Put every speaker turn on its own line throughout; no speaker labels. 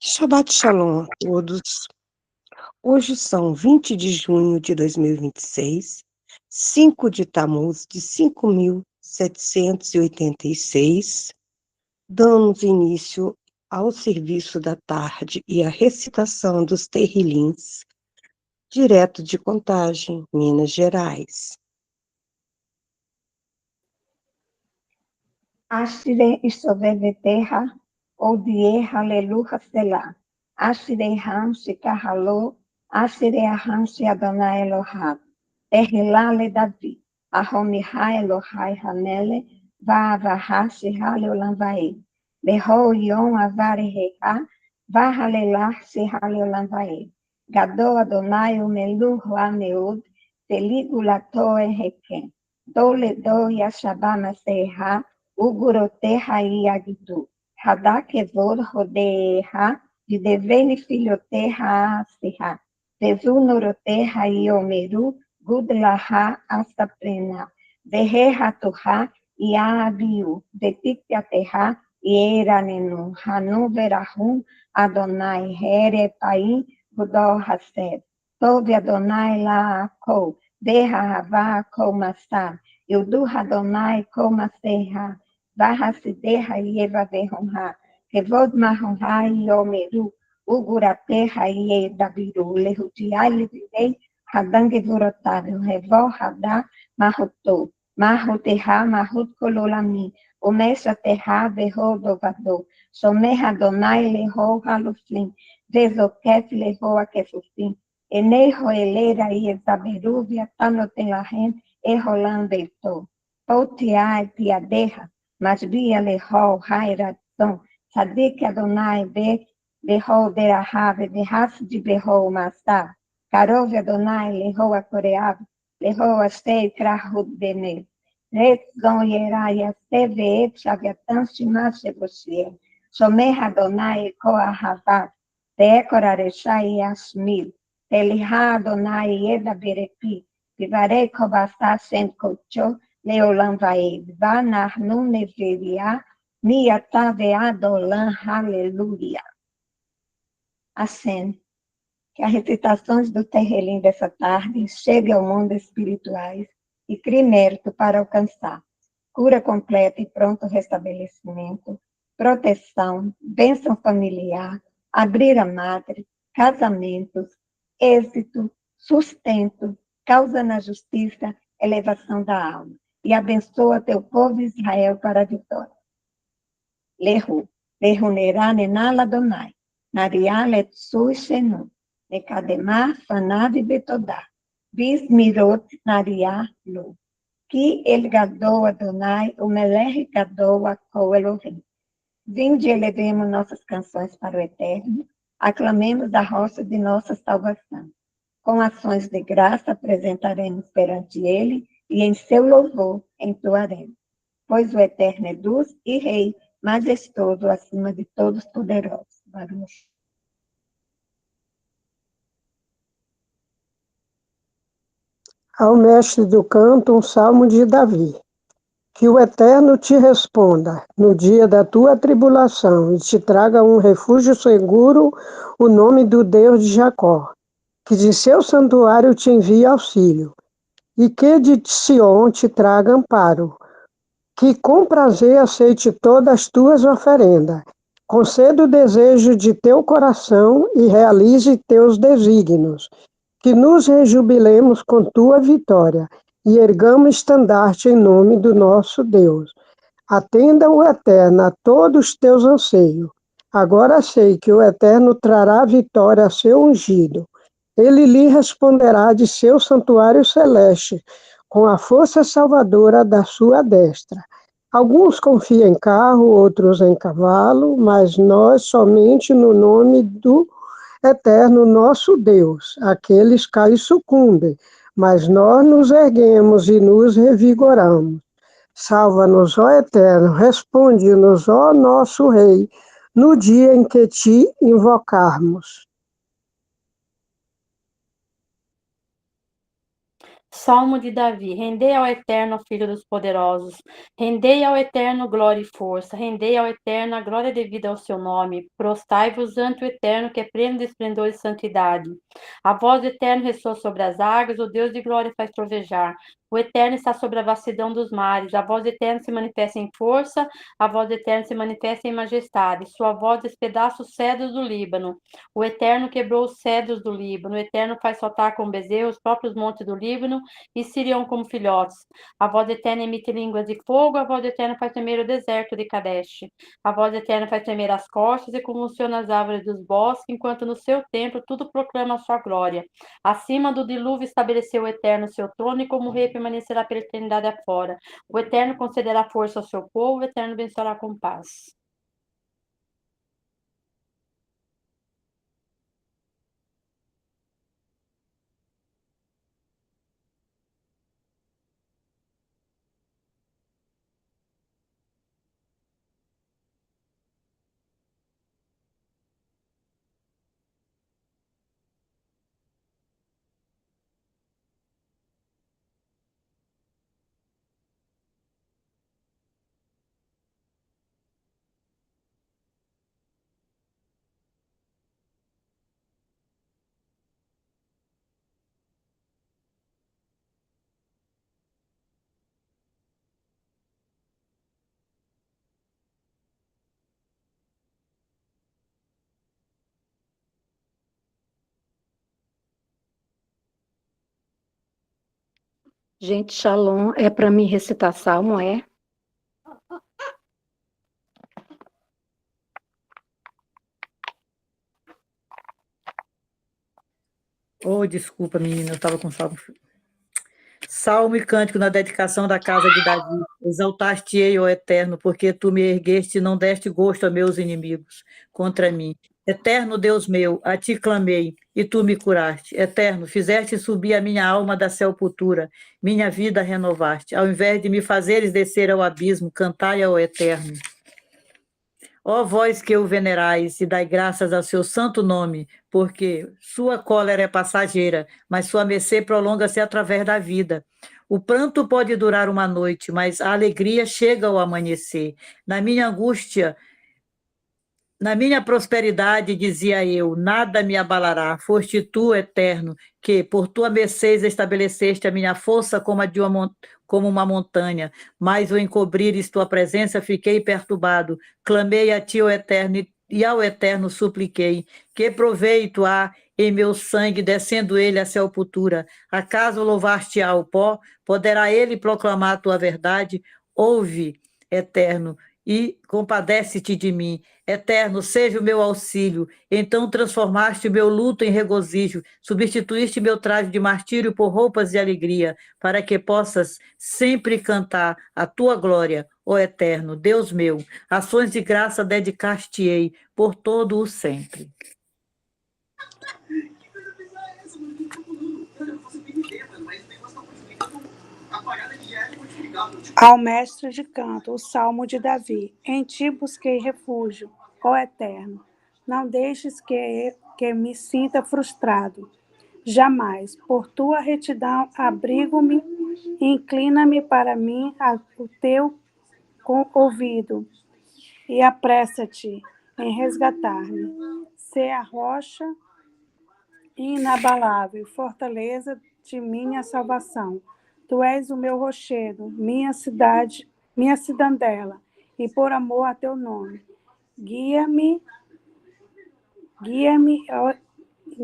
Shabbat Shalom a todos. Hoje são 20 de junho de 2026, 5 de Tammuz de 5786. Damos início ao serviço da tarde e à recitação dos Tehilins, direto de Contagem, Minas Gerais.
Ashire Isoveveterra, Odie Haleluha Selah. Ashire Ham Shikahalo, Ashire Aham Adonai Elohad. Terrilale Davi, Ahomihai Elohai Hanele, Vaavaha Shihale Olamvae. Beho Yom Avare Reha, Vahalelah Shihale Olamvae. Gado Adonai Umelu Huameud, Teligulato Enrequem. Dole do Yashabama Seha, Uguroterra e Agdu, Hadakevor Rodeha, de Devene Filhoterra Asirra, Vezunoroterra e Omeru, Gudlaha Astaprena, Verreha Turra e Abiu, Vetitiaterra e Eranenu, Hanu Verahum, Adonai Herepaim, Gudor Haser, Tove Adonai Laako, Verra Havá Komassar, Yudu Adonai Komaserra, Vahasiderra e Eva Verronha, Kevod Marronha e Omeru, Uguraterra e Edabiru, Lehutiai Livirei, Hadang Vurotável, Revol Hadá, Marrotou, Marroterra, Marrot Cololami, Omesha Terra, Verro Dovador, Somer Adonai, Lerro Halufim, Vezoquet, Lerro Akefufim, Enei Roeleira e Ezaberu, Viatanotelahim, Errolam Beitou, Poutiai Piaderra, Masbia Lerro, Rairação, Sadik Adonai Be, Berro Derahave, Derras de Berro Massá, Karov Adonai, Lerro Acoreave, Lerro Astei, Krahud Bene, Retzon Yeraia, Seve, Xaviatan, Shimas Sheboshie, Shomer Adonai, Koahavat, Tekorarechá e Ashmil, Telihá Adonai, Eda Berepi, Vivarei Kobassá, Shem Kocho, Leolam Vaed, Vanar Nuneveria, Miatave Adolam, Aleluia. Assim, que as recitações do Terrelim dessa tarde cheguem ao mundo espirituais e crie mérito para alcançar cura completa e pronto restabelecimento, proteção, bênção familiar, abrir a madre, casamentos, êxito, sustento, causa na justiça, elevação da alma. E abençoa teu povo Israel para a vitória. Lehu, Lehunerá Nenala Donai, Nariá Letsu Shenu, Nekademá Fanav Betodá, Bismirot Nariá Lu. Que ele gadou Adonai, o Melech gadou a Ko Elohim. Vinde e elevemos nossas canções para o Eterno, aclamemos a rocha de nossa salvação. Com ações de graça apresentaremos perante ele e em seu louvor entoaremos. Pois o Eterno é luz e Rei, majestoso acima de todos poderosos. Baruch.
Ao mestre do canto, um salmo de Davi. Que o Eterno te responda no dia da tua tribulação e te traga um refúgio seguro, o nome do Deus de Jacó. Que de seu santuário te envie auxílio e que de Sion te traga amparo. Que com prazer aceite todas as tuas oferendas. Conceda o desejo de teu coração e realize teus desígnios. Que nos rejubilemos com tua vitória e ergamos estandarte em nome do nosso Deus. Atenda o Eterno a todos os teus anseios. Agora sei que o Eterno trará vitória a seu ungido. Ele lhe responderá de seu santuário celeste, com a força salvadora da sua destra. Alguns confiam em carro, outros em cavalo, mas nós somente no nome do Eterno nosso Deus. Aqueles caem e sucumbem, mas nós nos erguemos e nos revigoramos. Salva-nos, ó Eterno, responde-nos, ó nosso Rei, no dia em que te invocarmos.
Salmo de Davi. Rendei ao Eterno, Filho dos poderosos. Rendei ao Eterno glória e força. Rendei ao Eterno a glória devida ao seu nome. Prostai-vos ante o Eterno, que é pleno de esplendor e santidade. A voz do Eterno ressoa sobre as águas, o Deus de glória faz trovejar. O Eterno está sobre a vastidão dos mares. A voz do Eterno se manifesta em força, a voz do Eterno se manifesta em majestade. Sua voz despedaça os cedros do Líbano. O Eterno quebrou os cedros do Líbano. O Eterno faz saltar com bezerro os próprios montes do Líbano e Sirion como filhotes. A voz eterna emite línguas de fogo, a voz eterna faz tremer o deserto de Kadesh. A voz eterna faz tremer as costas e convulsiona as árvores dos bosques, enquanto no seu templo tudo proclama a sua glória. Acima do dilúvio estabeleceu o Eterno seu trono, e como rei permanecerá pela eternidade afora. O Eterno concederá força ao seu povo, o Eterno vencerá com paz.
Gente, Shalom, é para mim recitar salmo, é?
Oh, desculpa, menina, eu estava com salmo. Salmo e cântico na dedicação da casa de Davi. Exaltar-te-ei, ó Eterno, porque tu me ergueste e não deste gosto a meus inimigos contra mim. Eterno Deus meu, a ti clamei, e tu me curaste. Eterno, fizeste subir a minha alma da sepultura, minha vida renovaste. Ao invés de me fazeres descer ao abismo, cantai ao Eterno. Ó vós que o venerais, e dai graças ao seu santo nome, porque sua cólera é passageira, mas sua mercê prolonga-se através da vida. O pranto pode durar uma noite, mas a alegria chega ao amanhecer. Na minha angústia, na minha prosperidade, dizia eu, nada me abalará. Foste tu, Eterno, que por tua mercê estabeleceste a minha força como a de como uma montanha. Mas ao encobrires tua presença, fiquei perturbado. Clamei a ti, ó Eterno, e ao Eterno supliquei. Que proveito há em meu sangue, descendo ele à sepultura? Acaso louvar-te-á o pó? Poderá ele proclamar a tua verdade? Ouve, Eterno, e compadece-te de mim. Eterno, seja o meu auxílio. Então transformaste o meu luto em regozijo, substituíste meu traje de martírio por roupas de alegria, para que possas sempre cantar a tua glória, ó Eterno, Deus meu. Ações de graça dedicar-te-ei por todo o sempre.
Ao mestre de canto, o Salmo de Davi. Em ti busquei refúgio, ó Eterno. Não deixes que me sinta frustrado. Jamais. Por tua retidão, abrigo-me, inclina-me para mim o teu ouvido e apressa-te em resgatar-me. Sê a rocha inabalável, fortaleza de minha salvação. Tu és o meu rochedo, minha cidade, minha cidadela, e por amor a teu nome. Guia-me, guia-me,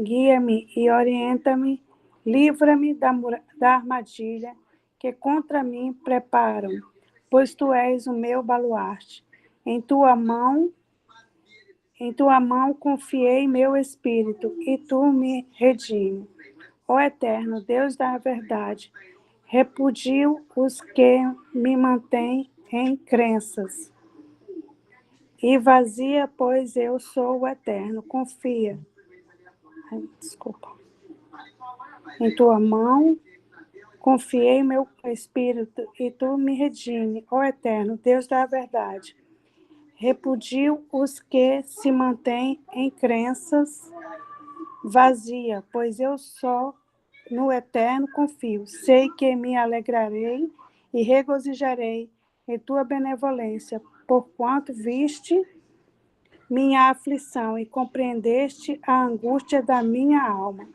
guia-me e orienta-me, livra-me da armadilha que contra mim preparam, pois tu és o meu baluarte. Em tua mão confiei meu espírito, e tu me redime. Ó Eterno, Deus da verdade, repudio os que me mantêm em crenças. E vazia, pois eu sou o Eterno. Confia. Em tua mão confiei meu espírito, e tu me redime. Ó Eterno, Deus da verdade, repudio os que se mantêm em crenças vazia, pois eu sou no Eterno confio. Sei que me alegrarei e regozijarei em tua benevolência, porquanto viste minha aflição e compreendeste a angústia da minha alma.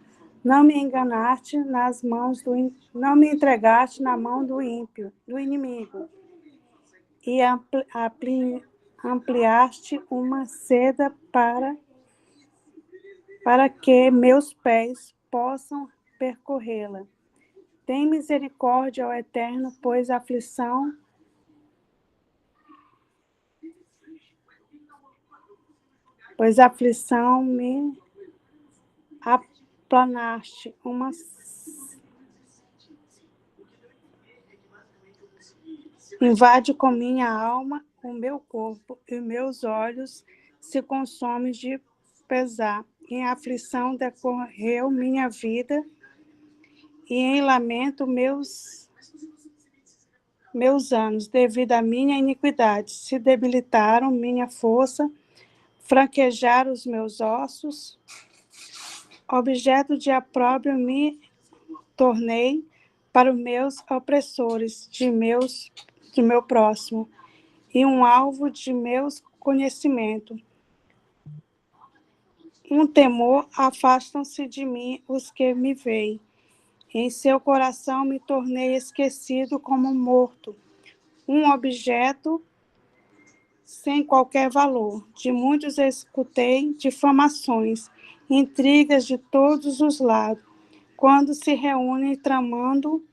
Não me enganaste nas mãos não me entregaste na mão do ímpio, do inimigo, e ampliaste uma seda para que meus pés possam percorrê-la. Tem misericórdia, ó Eterno, pois a aflição me aplanaste invade com minha alma o meu corpo, e meus olhos se consomem de pesar. Em aflição decorreu minha vida, e em lamento meus anos, devido à minha iniquidade. Se debilitaram minha força, franquejaram os meus ossos, objeto de opróbrio me tornei para os meus opressores, do meu próximo, e um alvo de meus conhecimentos. Um temor afastam-se de mim os que me veem. Em seu coração me tornei esquecido como morto, um objeto sem qualquer valor. De muitos escutei difamações, intrigas de todos os lados, quando se reúnem tramando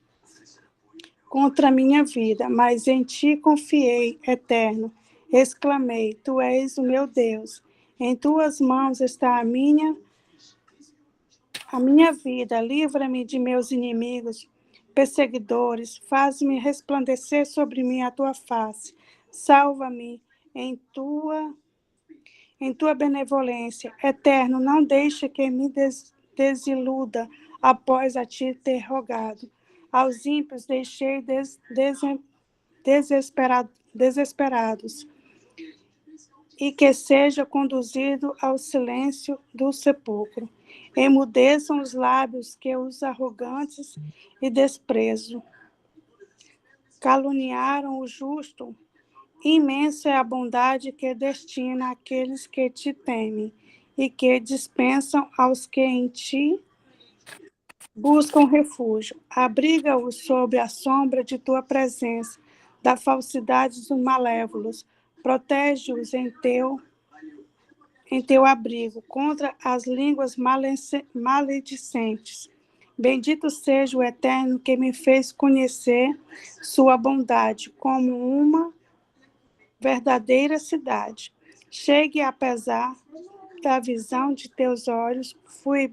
contra a minha vida. Mas em ti confiei, Eterno. Exclamei, tu és o meu Deus. Em tuas mãos está a minha vida. Livra-me de meus inimigos, perseguidores. Faz-me resplandecer sobre mim a tua face. Salva-me em tua benevolência. Eterno, não deixe que me desiluda após a ti ter rogado. Aos ímpios deixei desesperados, e que seja conduzido ao silêncio do sepulcro. Emudeçam os lábios que os arrogantes e desprezo. Caluniaram o justo. Imensa é a bondade que destina àqueles que te temem e que dispensam aos que em ti buscam refúgio. Abriga-os sob a sombra de tua presença, da falsidade dos malévolos. Protege-os em teu abrigo contra as línguas maledicentes. Bendito seja o Eterno que me fez conhecer sua bondade como uma verdadeira cidade. Chegue apesar da visão de teus olhos, fui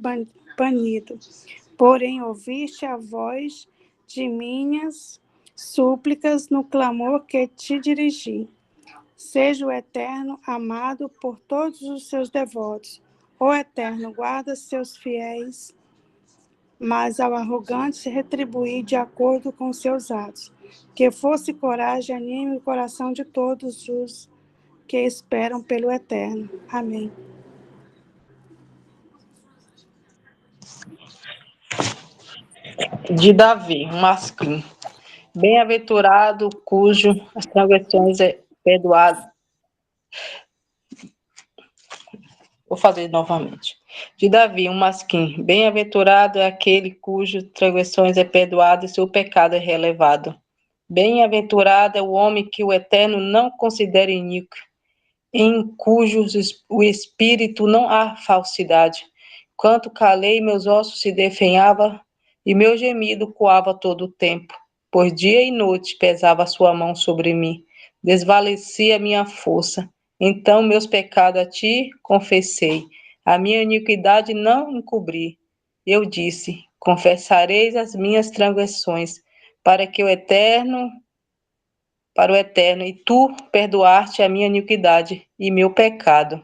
banido. Porém, ouviste a voz de minhas súplicas no clamor que te dirigi. Seja o Eterno amado por todos os seus devotos. O Eterno guarda seus fiéis, mas ao arrogante se retribuir de acordo com seus atos. Que fosse coragem, anime o coração de todos os que esperam pelo Eterno. Amém.
De Davi, um masculino. Bem-aventurado cujo as transgressões é perdoado. Vou fazer novamente. De Davi, um masquim. Bem-aventurado é aquele cujo transgressões é perdoado e seu pecado é relevado. Bem-aventurado é o homem que o Eterno não considera iníquo, em cujo o espírito não há falsidade. Quanto calei, meus ossos se definhava e meu gemido coava todo o tempo. Por dia e noite pesava a sua mão sobre mim, desvalecia minha força. Então meus pecados a ti confessei, a minha iniquidade não encobri. Eu disse, confessareis as minhas transgressões, para o Eterno, e tu perdoaste a minha iniquidade e meu pecado.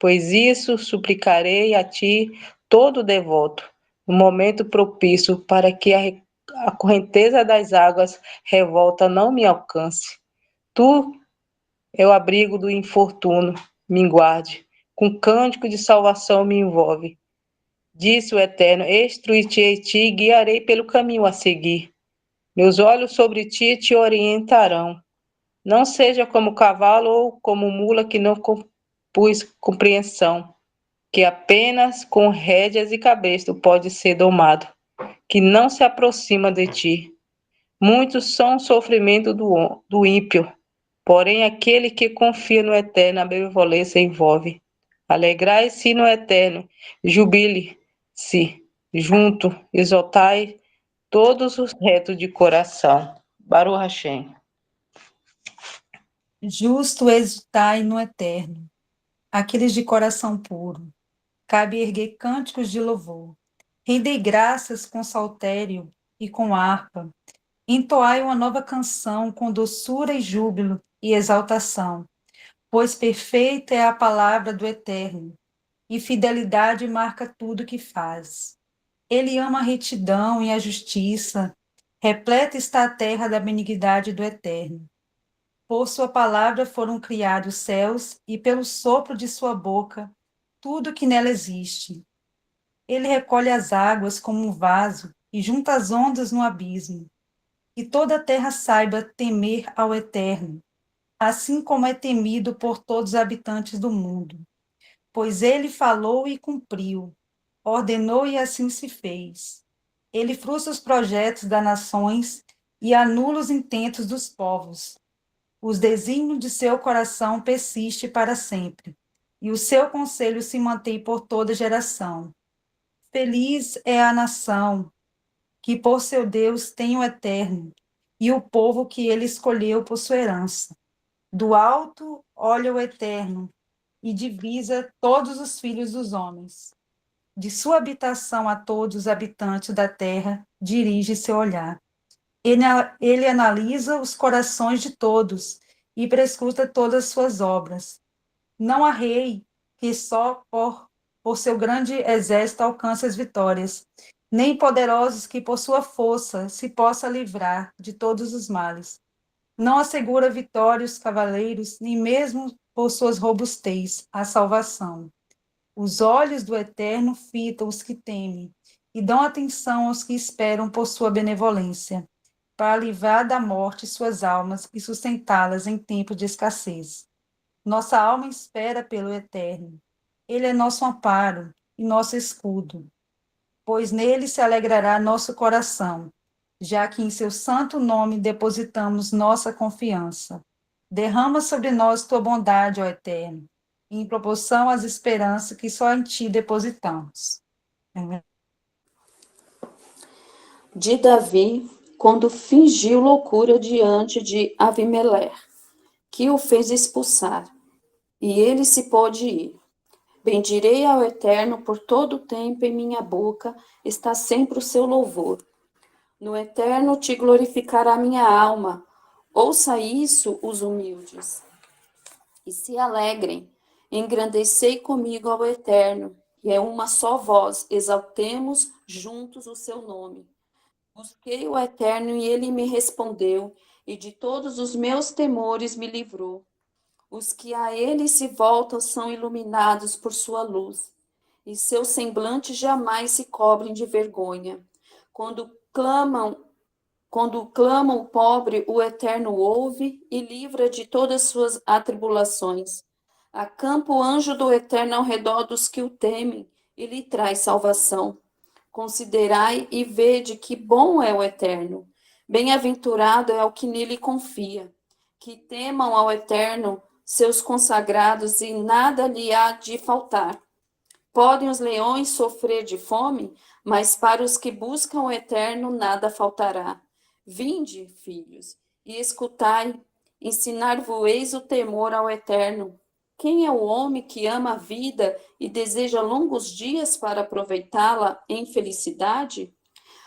Pois isso suplicarei a ti todo devoto, no momento propício, para que a correnteza das águas revolta não me alcance. Tu é o abrigo do infortúnio, me guarde, com cântico de salvação me envolve. Disse o Eterno: instruir-te-ei e guiarei pelo caminho a seguir. Meus olhos sobre ti te orientarão. Não seja como cavalo ou como mula que não compus compreensão, que apenas com rédeas e cabestro pode ser domado, que não se aproxima de ti. Muitos são o sofrimento do ímpio, porém aquele que confia no Eterno, a benevolência envolve. Alegrai-se no Eterno, jubile-se junto, exaltai todos os retos de coração. Baruch Hashem.
Justo exultai no Eterno, aqueles de coração puro. Cabe erguer cânticos de louvor. Rendei graças com saltério e com harpa. Entoai uma nova canção com doçura e júbilo e exaltação, pois perfeita é a palavra do Eterno, e fidelidade marca tudo que faz. Ele ama a retidão e a justiça, repleta está a terra da benignidade do Eterno. Por sua palavra foram criados os céus, e pelo sopro de sua boca, tudo que nela existe. Ele recolhe as águas como um vaso e junta as ondas no abismo. E toda a terra saiba temer ao Eterno, assim como é temido por todos os habitantes do mundo. Pois ele falou e cumpriu, ordenou e assim se fez. Ele frustra os projetos das nações e anula os intentos dos povos. Os desígnios de seu coração persistem para sempre, e o seu conselho se mantém por toda geração. Feliz é a nação que por seu Deus tem o Eterno, e o povo que ele escolheu por sua herança. Do alto olha o Eterno, e divisa todos os filhos dos homens. De sua habitação a todos os habitantes da terra, dirige seu olhar. Ele analisa os corações de todos, e prescruta todas as suas obras. Não há rei que só por seu grande exército alcance as vitórias, nem poderosos que por sua força se possa livrar de todos os males. Não assegura vitória os cavaleiros, nem mesmo por suas robustez a salvação. Os olhos do Eterno fitam os que temem, e dão atenção aos que esperam por sua benevolência, para livrar da morte suas almas e sustentá-las em tempo de escassez. Nossa alma espera pelo Eterno. Ele é nosso amparo e nosso escudo, pois nele se alegrará nosso coração, já que em seu santo nome depositamos nossa confiança. Derrama sobre nós tua bondade, ó Eterno, em proporção às esperanças que só em ti depositamos. Amém.
De Davi, quando fingiu loucura diante de Avimelech, que o fez expulsar, e ele se pôde ir. Bendirei ao Eterno por todo o tempo, em minha boca está sempre o seu louvor. No Eterno te glorificará minha alma. Ouça isso, os humildes, e se alegrem. Engrandecei comigo ao Eterno, e é uma só voz, exaltemos juntos o seu nome. Busquei o Eterno e ele me respondeu, e de todos os meus temores me livrou. Os que a ele se voltam são iluminados por sua luz, e seus semblantes jamais se cobrem de vergonha. Quando clamam o pobre, o Eterno ouve e livra de todas suas atribulações. Acampa o anjo do Eterno ao redor dos que o temem e lhe traz salvação. Considerai e vede que bom é o Eterno. Bem-aventurado é o que nele confia. Que temam ao Eterno seus consagrados e nada lhe há de faltar. Podem os leões sofrer de fome, mas para os que buscam o Eterno nada faltará. Vinde, filhos, e escutai, ensinar-vos-eis o temor ao Eterno. Quem é o homem que ama a vida e deseja longos dias para aproveitá-la em felicidade?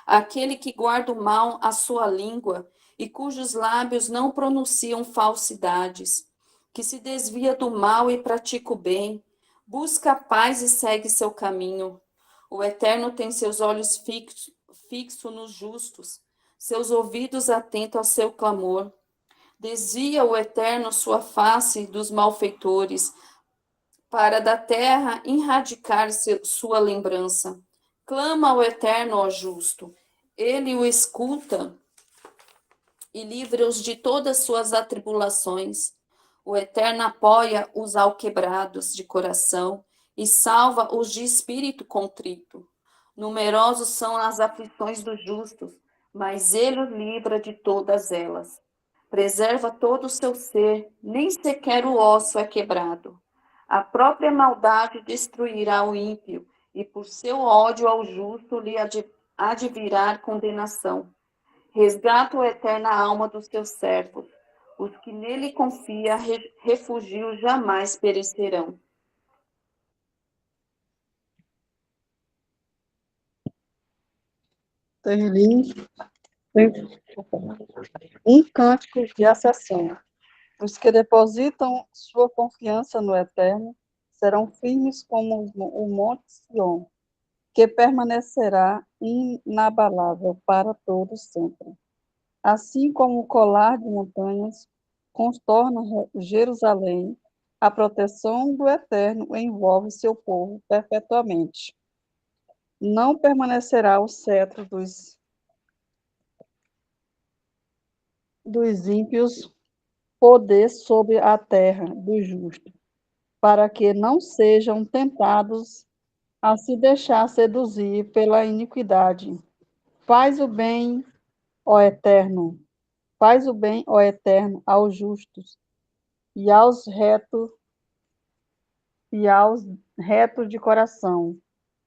Aquele que guarda o mal à sua língua e cujos lábios não pronunciam falsidades, que se desvia do mal e pratica o bem, busca a paz e segue seu caminho. O Eterno tem seus olhos fixos nos justos, seus ouvidos atentos ao seu clamor. Desvia o Eterno sua face dos malfeitores, para da terra erradicar sua lembrança. Clama ao Eterno, ó justo, ele o escuta e livra-os de todas suas atribulações. O Eterno apoia os alquebrados de coração e salva os de espírito contrito. Numerosos são as aflições dos justos, mas ele os livra de todas elas. Preserva todo o seu ser, nem sequer o osso é quebrado. A própria maldade destruirá o ímpio, e por seu ódio ao justo lhe há de virar condenação. Resgata o Eterno a alma dos seus servos. Os que nele confia, refúgio jamais perecerão.
Terlim, um cântico de acessão. Os que depositam sua confiança no Eterno serão firmes como o monte Sião, que permanecerá inabalável para todo sempre. Assim como o colar de montanhas contorna Jerusalém, a proteção do Eterno envolve seu povo perpetuamente. Não permanecerá o cetro dos ímpios poder sobre a terra do justo, para que não sejam tentados a se deixar seduzir pela iniquidade. Faz o bem, ó Eterno, faz o bem, ó Eterno, aos justos e aos retos de coração.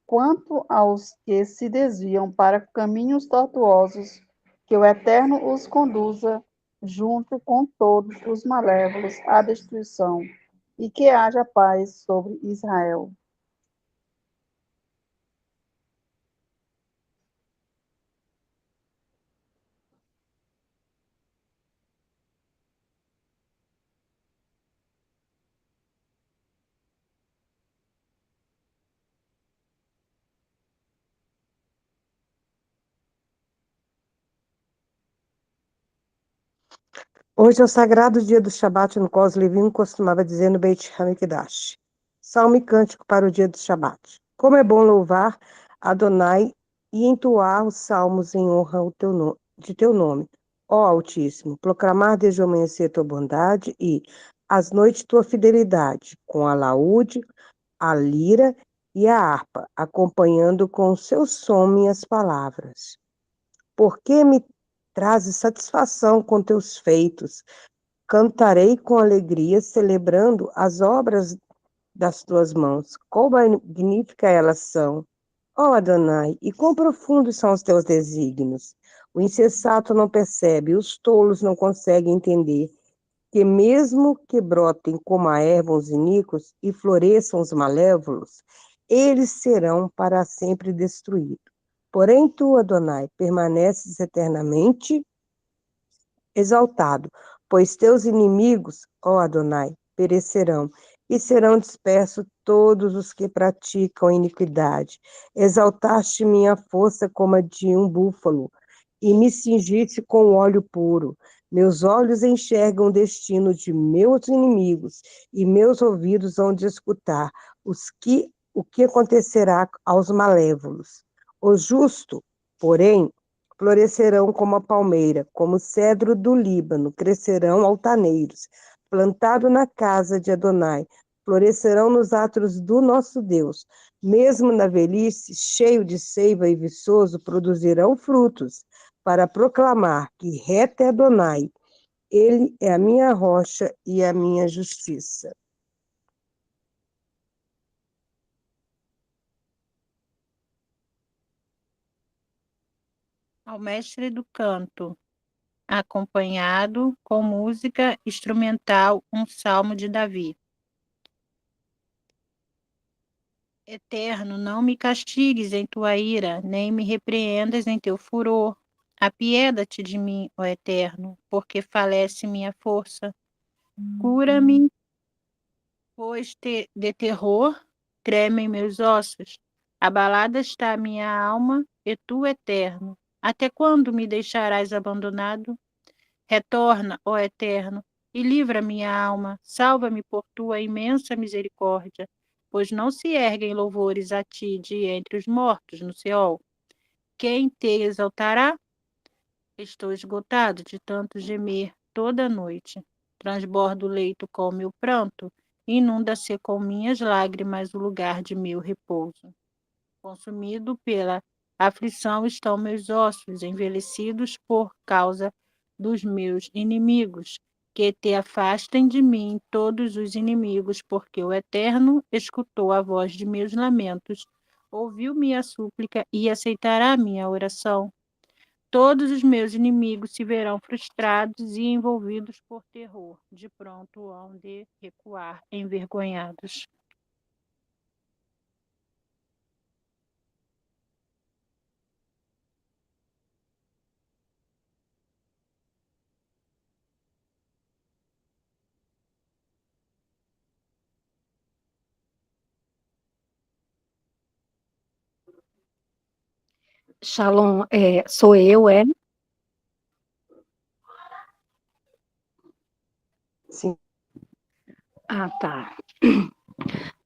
Quanto aos que se desviam para caminhos tortuosos, que o Eterno os conduza junto com todos os malévolos à destruição, e que haja paz sobre Israel.
Hoje é o sagrado dia do Shabat, no qual os levinos costumava dizer no Beit Hamikdash. Salmo e cântico para o dia do Shabat. Como é bom louvar Adonai e entoar os salmos em honra de teu nome, ó Altíssimo. Proclamar desde o amanhecer tua bondade e, às noites, tua fidelidade, com a laúde, a lira e a harpa, acompanhando com o seu som minhas palavras. Porque me trazes satisfação com teus feitos. Cantarei com alegria, celebrando as obras das tuas mãos. Quão magnífica elas são, ó Adonai, e quão profundos são os teus desígnios. O insensato não percebe, os tolos não conseguem entender, que mesmo que brotem como a erva os iníquos e floresçam os malévolos, eles serão para sempre destruídos. Porém tu, Adonai, permaneces eternamente exaltado, pois teus inimigos, ó Adonai, perecerão, e serão dispersos todos os que praticam iniquidade. Exaltaste minha força como a de um búfalo, e me cingiste com óleo puro. Meus olhos enxergam o destino de meus inimigos, e meus ouvidos hão de escutar o que acontecerá aos malévolos. O justo, porém, florescerão como a palmeira, como o cedro do Líbano, crescerão altaneiros, plantado na casa de Adonai, florescerão nos átrios do nosso Deus. Mesmo na velhice, cheio de seiva e viçoso, produzirão frutos, para proclamar que reto é Adonai, ele é a minha rocha e a minha justiça.
Ao mestre do canto, acompanhado com música instrumental, um salmo de Davi. Eterno, não me castigues em tua ira, nem me repreendas em teu furor. Apieda-te de mim, ó Eterno, porque falece minha força. Cura-me, pois de terror tremem meus ossos. Abalada está a minha alma, e tu, Eterno, até quando me deixarás abandonado? Retorna, ó Eterno, e livra minha alma, salva-me por tua imensa misericórdia. pois não se erguem louvores a ti de entre os mortos no Seol. Quem te exaltará? Estou esgotado de tanto gemer toda a noite. Transbordo o leito com o meu pranto, inunda-se com minhas lágrimas o lugar de meu repouso. Consumido pela aflição estão meus ossos, envelhecidos por causa dos meus inimigos. Que te afastem de mim todos os inimigos, porque o Eterno escutou a voz de meus lamentos, ouviu minha súplica e aceitará minha oração. Todos os meus inimigos se verão frustrados e envolvidos por terror. De pronto hão de recuar envergonhados.
Shalom, sou eu, é?
Sim.
Ah, tá.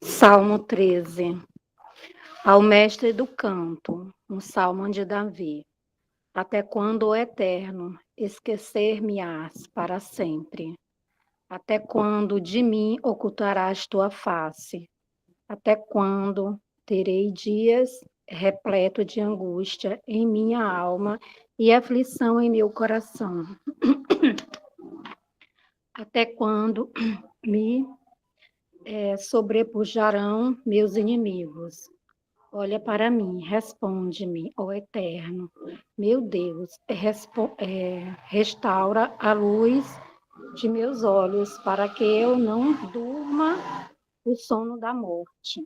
Salmo 13. Ao mestre do canto, um salmo de Davi. Até quando, ó Eterno, esquecer-me-ás para sempre? Até quando de mim ocultarás tua face? Até quando terei dias repleto de angústia em minha alma e aflição em meu coração? Até quando me sobrepujarão meus inimigos? Olha para mim, responde-me, ó Eterno. Meu Deus, restaura a luz de meus olhos, para que eu não durma o sono da morte,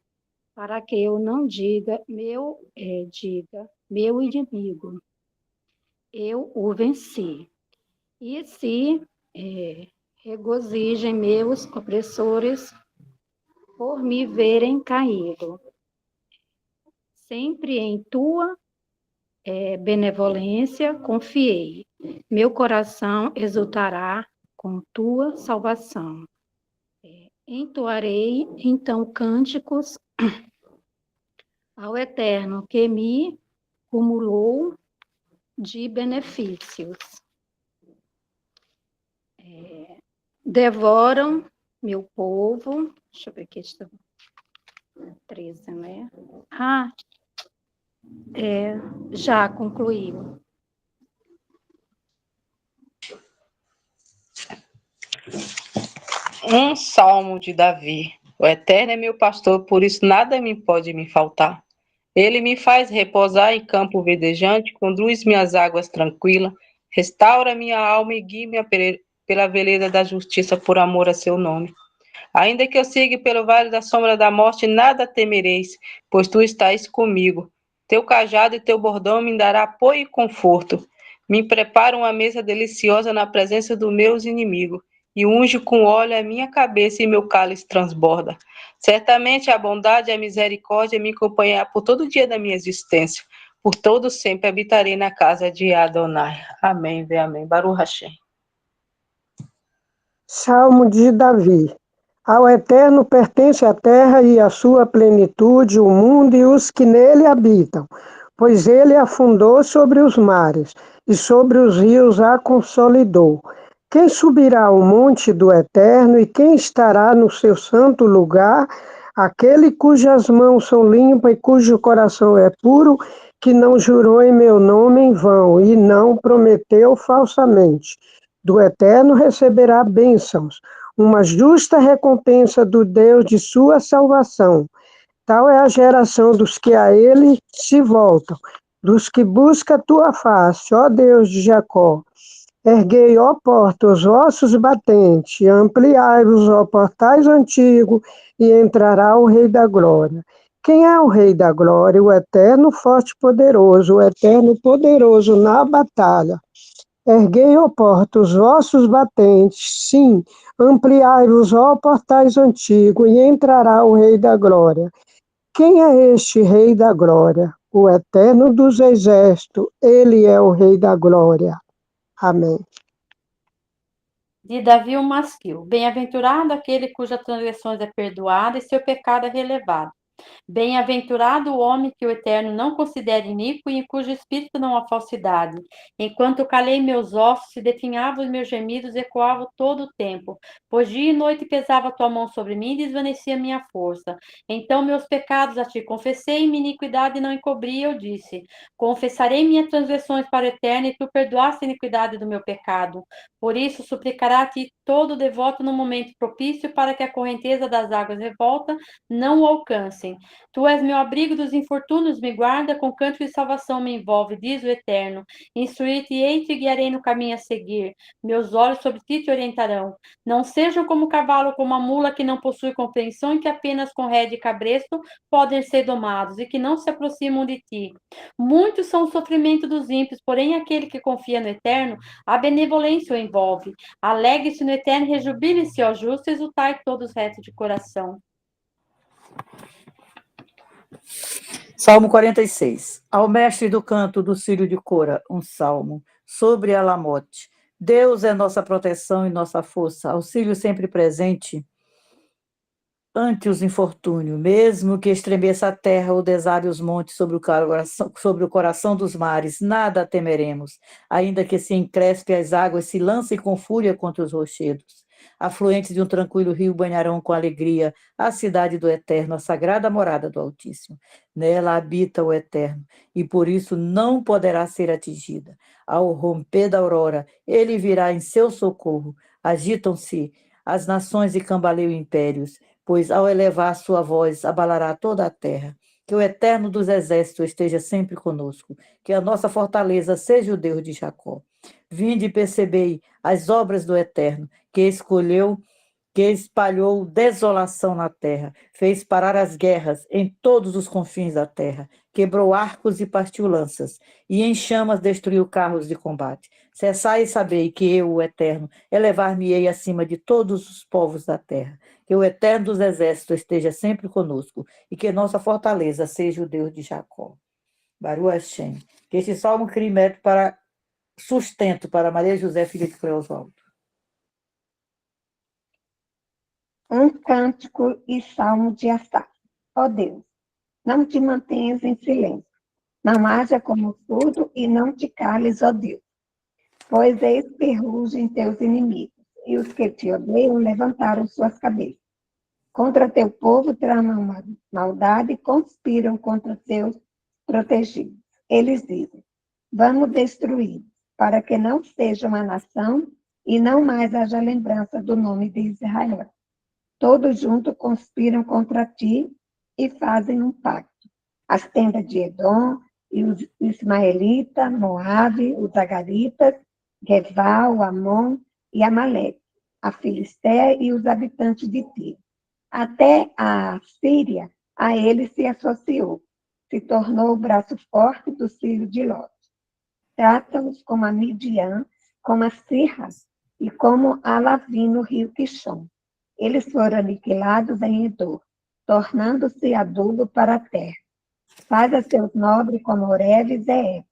para que eu não diga, meu inimigo, eu o venci. E se regozijem meus opressores por me verem caído. Sempre em tua benevolência confiei. Meu coração exultará com tua salvação. Entoarei então cânticos ao Eterno, que me cumulou de benefícios. Devoram meu povo. Deixa eu ver aqui. 13, né? Já concluiu.
Um salmo de Davi. O Eterno é meu pastor, por isso nada me pode me faltar. Ele me faz repousar em campo verdejante, conduz minhas águas tranquilas, restaura minha alma e guia-me pela vereda da justiça por amor a seu nome. Ainda que eu siga pelo vale da sombra da morte, nada temereis, pois tu estás comigo. Teu cajado e teu bordão me dará apoio e conforto. Me prepara uma mesa deliciosa na presença dos meus inimigos, e unge com óleo a minha cabeça e meu cálice transborda. Certamente a bondade e a misericórdia me acompanharão por todo o dia da minha existência. Por todo sempre habitarei na casa de Adonai. Amém, amém. Baruch Hashem.
Salmo de Davi. Ao Eterno pertence a terra e a sua plenitude, o mundo e os que nele habitam, pois ele afundou sobre os mares e sobre os rios a consolidou. Quem subirá ao monte do Eterno e quem estará no seu santo lugar? Aquele cujas mãos são limpas e cujo coração é puro, que não jurou em meu nome em vão e não prometeu falsamente. Do Eterno receberá bênçãos, uma justa recompensa do Deus de sua salvação. Tal é a geração dos que a ele se voltam, dos que buscam a tua face, ó Deus de Jacó. Erguei, ó porta, os vossos batentes, ampliai-vos, ó portais antigos, e entrará o Rei da Glória. Quem é o Rei da Glória? O Eterno, forte e poderoso, o Eterno poderoso na batalha. Erguei, ó porta, os vossos batentes, sim, ampliai-vos, ó portais antigos, e entrará o Rei da Glória. Quem é este Rei da Glória? O Eterno dos Exércitos, ele é o Rei da Glória. Amém.
De Davi o Masquil. Bem-aventurado aquele cuja transgressões é perdoada e seu pecado é relevado. Bem-aventurado o homem que o Eterno não considera iníquo e em cujo espírito não há falsidade. Enquanto calei meus ossos, se definhavam os meus gemidos, ecoavam todo o tempo. Pois dia e noite pesava a tua mão sobre mim e desvanecia minha força. Então meus pecados a ti confessei, e minha iniquidade não encobri, eu disse. Confessarei minhas transgressões para o Eterno, e tu perdoaste a iniquidade do meu pecado. Por isso suplicará a ti todo devoto no momento propício, para que a correnteza das águas revolta não o alcancem. Tu és meu abrigo dos infortúnios, me guarda, com canto de salvação me envolve, diz o Eterno. Instruir-te-ei e te guiarei no caminho a seguir. Meus olhos sobre ti te orientarão. Não sejam como o cavalo, como a mula que não possui compreensão e que apenas com rédea e cabresto podem ser domados e que não se aproximam de ti. Muitos são os sofrimentos dos ímpios, porém aquele que confia no Eterno, a benevolência o envolve. Alegre-se no Eterno, rejubile-se, ó justo, exultai todos retos de coração.
Salmo 46. Ao mestre do canto do Círio de Cora, um salmo sobre Elamote. Deus é nossa proteção e nossa força, auxílio sempre presente ante os infortúnios, mesmo que estremeça a terra ou desabe os montes sobre o coração dos mares, nada temeremos, ainda que se encrespe as águas, se lancem com fúria contra os rochedos. Afluentes de um tranquilo rio banharão com alegria a cidade do Eterno, a sagrada morada do Altíssimo. Nela habita o Eterno, e por isso não poderá ser atingida. Ao romper da aurora, ele virá em seu socorro. Agitam-se as nações e cambaleiam impérios, pois ao elevar sua voz abalará toda a terra. Que o Eterno dos Exércitos esteja sempre conosco, que a nossa fortaleza seja o Deus de Jacó. Vinde e percebei as obras do Eterno, que espalhou desolação na terra, fez parar as guerras em todos os confins da terra, quebrou arcos e partiu lanças, e em chamas destruiu carros de combate. Cessai e sabei que eu, o Eterno, elevar-me-ei acima de todos os povos da terra. Que o Eterno dos Exércitos esteja sempre conosco, e que nossa fortaleza seja o Deus de Jacó. Baruch Hashem. Que este salmo crie mérito para sustento para Maria José, filha de Cleosvaldo.
Um cântico e salmo de Asaf. Ó Deus, não te mantenhas em silêncio, não haja como surdo e não te cales, ó Deus, pois eis ferrugem teus inimigos, e os que te odeiam levantaram suas cabeças. Contra teu povo tramam maldade e conspiram contra teus protegidos. Eles dizem, vamos destruir, para que não seja uma nação e não mais haja lembrança do nome de Israel. Todos juntos conspiram contra ti e fazem um pacto. As tendas de Edom, e os ismaelitas, Moabe, os agaritas, Gebal, Amon e Amaleque, a Filistéia e os habitantes de Tiro. Até a Síria a ele se associou, se tornou o braço forte dos filhos de Ló. Trata-os como a Midian, como a Sirra e como a Lavi no rio Quixom. Eles foram aniquilados em Edor, tornando-se adubo para a terra. Faz a seus nobres como Oreb e Zeeb,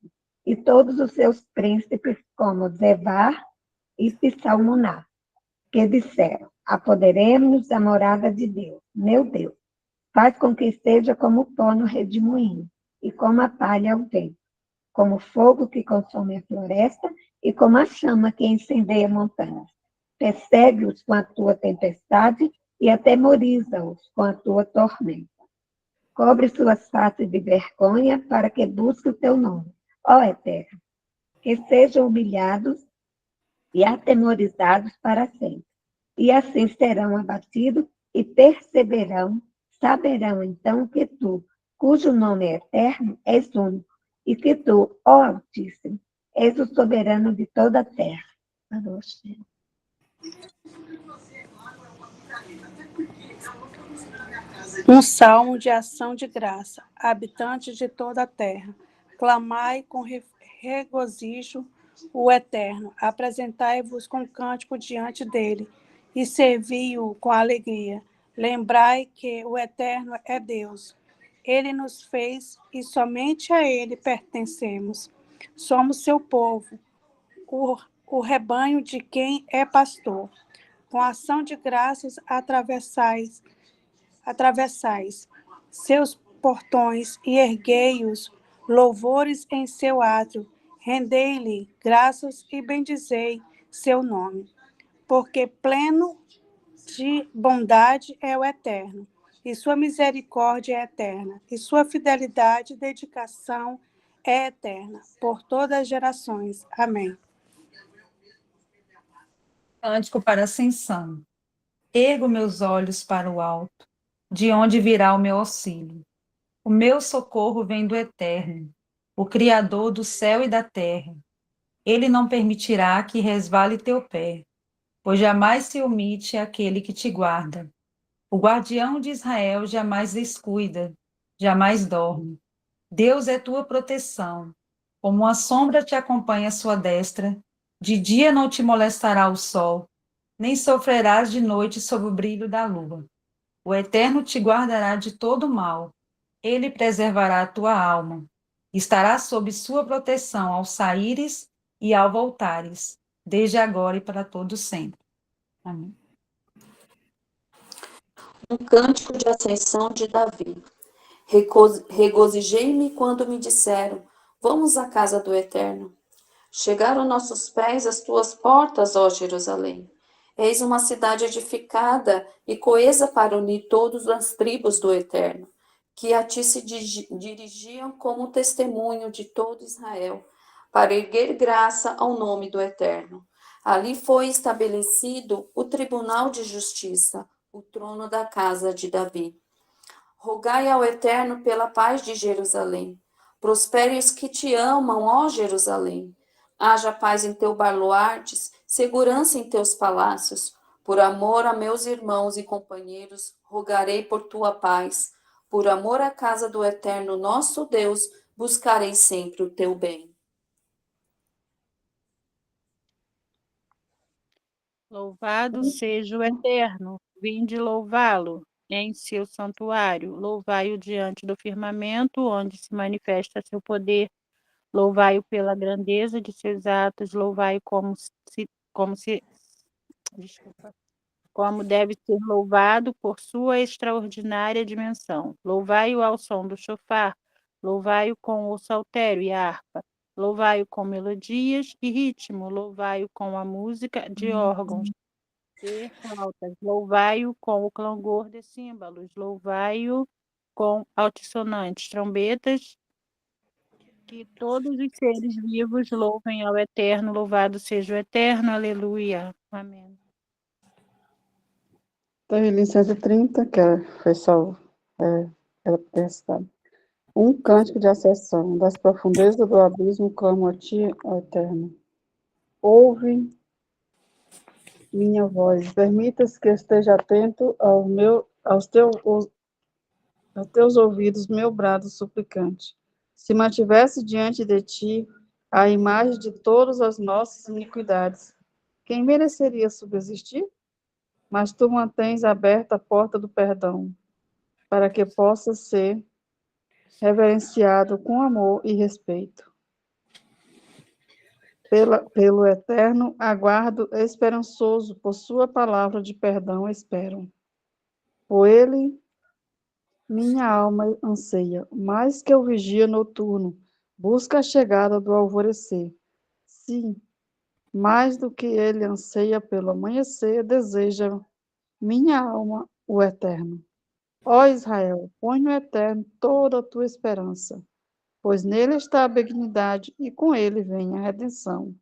e todos os seus príncipes como Zevar e Pissalmuná, que disseram, apoderemos-nos da morada de Deus, meu Deus. Faz com que seja como o pó no redemoinho, e como a palha ao vento, como o fogo que consome a floresta, e como a chama que incendeia montanhas. Persegue-os com a tua tempestade e atemoriza-os com a tua tormenta. Cobre suas faces de vergonha para que busque o teu nome, ó Eterno. Que sejam humilhados e atemorizados para sempre. E assim serão abatidos e perceberão, saberão então que tu, cujo nome é eterno, és único, e que tu, ó Altíssimo, és o soberano de toda a terra.
Um salmo de ação de graça, habitantes de toda a terra. Clamai com regozijo o Eterno, apresentai-vos com cântico diante dele, e servi-o com alegria. Lembrai que o Eterno é Deus. Ele nos fez e somente a ele pertencemos. Somos seu povo, o rebanho de quem é pastor. Com ação de graças atravessais seus portões e erguei-os louvores em seu átrio. Rendei-lhe graças e bendizei seu nome, porque pleno de bondade é o Eterno, e sua misericórdia é eterna, e sua fidelidade e dedicação é eterna, por todas as gerações. Amém.
Cântico para a Ascensão. Ergo meus olhos para o alto, de onde virá o meu auxílio. O meu socorro vem do Eterno, o Criador do céu e da terra. Ele não permitirá que resvale teu pé, pois jamais se omite aquele que te guarda. O guardião de Israel jamais descuida, jamais dorme. Deus é tua proteção. Como uma sombra te acompanha a sua destra, de dia não te molestará o sol, nem sofrerás de noite sob o brilho da lua. O Eterno te guardará de todo mal. Ele preservará a tua alma. Estará sob sua proteção ao saíres e ao voltares, desde agora e para todo sempre. Amém.
Um cântico de ascensão de Davi. Regozijei-me quando me disseram: vamos à casa do Eterno. Chegaram nossos pés às tuas portas, ó Jerusalém. Eis uma cidade edificada e coesa para unir todas as tribos do Eterno, que a ti se dirigiam como testemunho de todo Israel, para erguer graça ao nome do Eterno. Ali foi estabelecido o tribunal de justiça, o trono da casa de Davi. Rogai ao Eterno pela paz de Jerusalém. Prospere os que te amam, ó Jerusalém. Haja paz em teus baluartes, segurança em teus palácios. Por amor a meus irmãos e companheiros, rogarei por tua paz. Por amor à casa do Eterno nosso Deus, buscarei sempre o teu bem.
Louvado seja o Eterno, vinde louvá-lo em seu santuário, louvai-o diante do firmamento, onde se manifesta seu poder, louvai-o pela grandeza de seus atos, louvai-o como deve ser louvado por sua extraordinária dimensão. Louvai-o ao som do chofar, louvai-o com o saltério e a harpa, louvai-o com melodias e ritmo, louvai-o com a música de órgãos e flautas, louvai-o com o clangor de símbolos, louvai-o com altissonantes trombetas, que todos os seres vivos louvem ao Eterno, louvado seja o Eterno, aleluia, amém.
Terrelim 130, foi só, era pensado. Um cântico de acessão, das profundezas do abismo clamo a ti, ó Eterno. Ouve minha voz, permitas que esteja atento aos teus ouvidos, meu brado suplicante. Se mantivesse diante de ti a imagem de todas as nossas iniquidades, quem mereceria subsistir? Mas tu mantens aberta a porta do perdão, para que possa ser reverenciado com amor e respeito. Pelo Eterno, aguardo esperançoso, por sua palavra de perdão espero. Por ele, minha alma anseia, mais que o vigia noturno, busca a chegada do alvorecer. Sim, mais do que ele anseia pelo amanhecer, deseja minha alma o Eterno. Ó Israel, põe no Eterno toda a tua esperança, pois nele está a benignidade e com ele vem a redenção.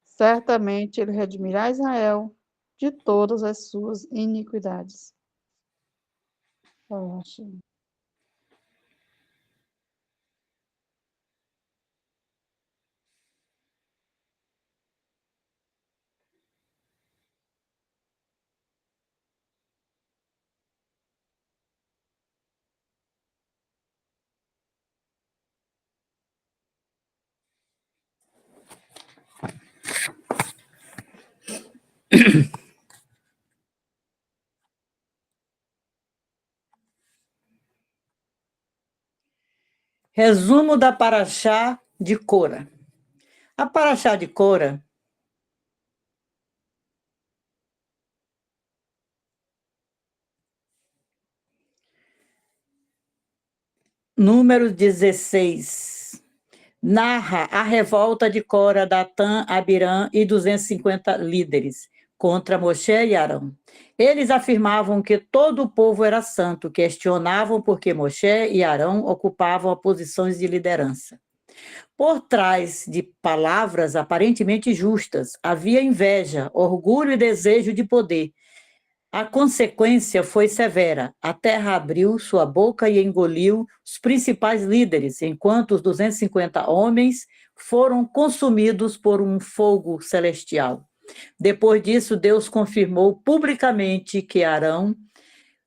Certamente ele redimirá Israel de todas as suas iniquidades. Eu acho.
Resumo da Paraxá de Cora. A Paraxá de Cora Número 16. Narra a revolta de Cora, Datã, Abirã e 250 líderes contra Moshe e Arão. Eles afirmavam que todo o povo era santo, questionavam porque Moshe e Arão ocupavam posições de liderança. Por trás de palavras aparentemente justas, havia inveja, orgulho e desejo de poder. A consequência foi severa. A terra abriu sua boca e engoliu os principais líderes, enquanto os 250 homens foram consumidos por um fogo celestial. Depois disso, Deus confirmou publicamente que Arão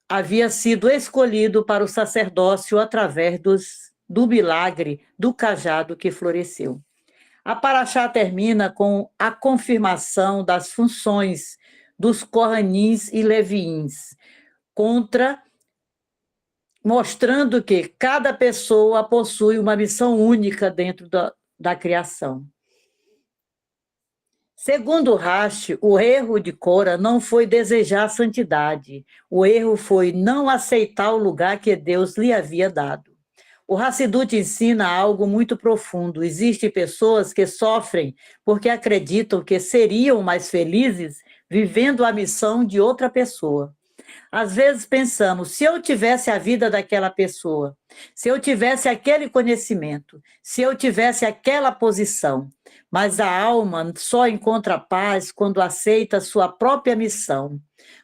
havia sido escolhido para o sacerdócio através do milagre do cajado que floresceu. A Paraxá termina com a confirmação das funções dos Coranins e Leviins, mostrando que cada pessoa possui uma missão única dentro da criação. Segundo Rashi, o erro de Cora não foi desejar a santidade, o erro foi não aceitar o lugar que Deus lhe havia dado. O Hassidut ensina algo muito profundo. Existem pessoas que sofrem porque acreditam que seriam mais felizes vivendo a missão de outra pessoa. Às vezes pensamos, se eu tivesse a vida daquela pessoa, se eu tivesse aquele conhecimento, se eu tivesse aquela posição, mas a alma só encontra paz quando aceita sua própria missão.